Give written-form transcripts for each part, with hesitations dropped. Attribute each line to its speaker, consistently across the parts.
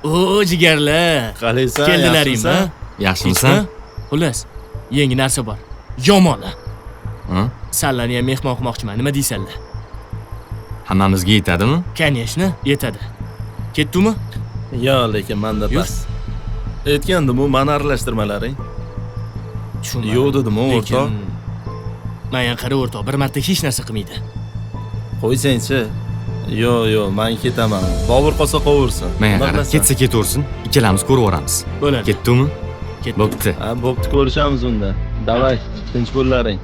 Speaker 1: O jigarlar.
Speaker 2: Qalaysan,
Speaker 1: Keldilaringmi?
Speaker 3: Yaxshimisan?
Speaker 1: Xullas, yangi narsa bor. Yomon.
Speaker 3: Ha?
Speaker 1: Sizlarni ham mehmon qilmoqchiman. Nima deysanlar?
Speaker 3: Hammamizga yetadimi?
Speaker 1: Конечно, yetadi. Ketdimi?
Speaker 2: Yo, lekin menda
Speaker 1: Yur.
Speaker 2: bas. Aytgandim-ku, meni aralashtirmalaring.
Speaker 1: Tushunmadim.
Speaker 2: Yo'q dedim, o'rtoq.
Speaker 1: Menga qara o'rtoq, bir marta hech narsa qilmaydi.
Speaker 2: Qo'ysang-chi. Yo'q, men ketaman. Bobur qolsa qovursin.
Speaker 3: Menga
Speaker 2: Nima
Speaker 3: qara,
Speaker 2: qilasan?
Speaker 3: ketsa ketaversin. Ikkalamiz ko'rib olamiz.
Speaker 1: Bo'ladi.
Speaker 3: Ketdimi?
Speaker 1: Ketdi.
Speaker 3: Bo'pti.
Speaker 2: Ha, bo'pti, ko'rishamiz unda. Davay, tinch bo'llaring.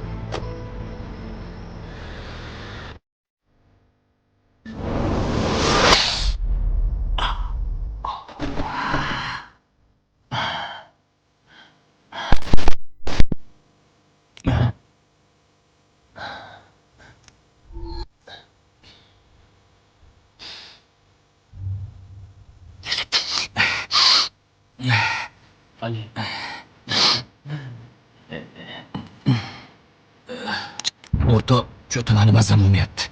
Speaker 1: Ali.
Speaker 3: O'rtoq, cho'tmani mazam bo'lmayapti.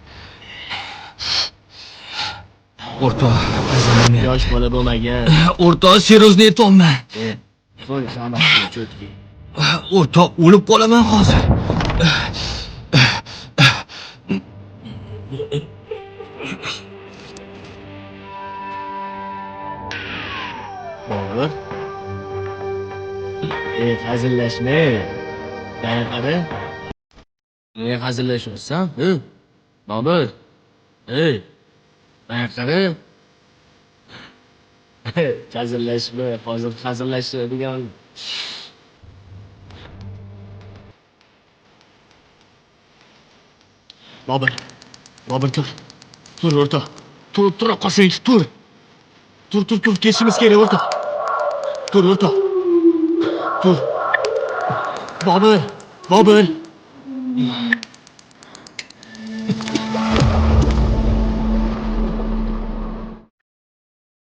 Speaker 3: O'rtoq, mazam bo'lmayapti.
Speaker 1: Yosh bola bo'lmagan.
Speaker 3: O'rtoq, serozne aytolman.
Speaker 1: Qo'y, hammasi cho'tki.
Speaker 3: O'rtoq, o'lib qolaman hozir.
Speaker 1: Bobur. Hazillashma. Menga qara. Nega hazillashyapsan? Bobur. Menga qara. Hazillashma, hozir hazillashadigan. Bobur. Bobur tur. Tur o'rtoq. Tur qolsang, tur. Tur, ketishimiz kerak o'rtoq. Tur o'rtoq. Tur. Bobur.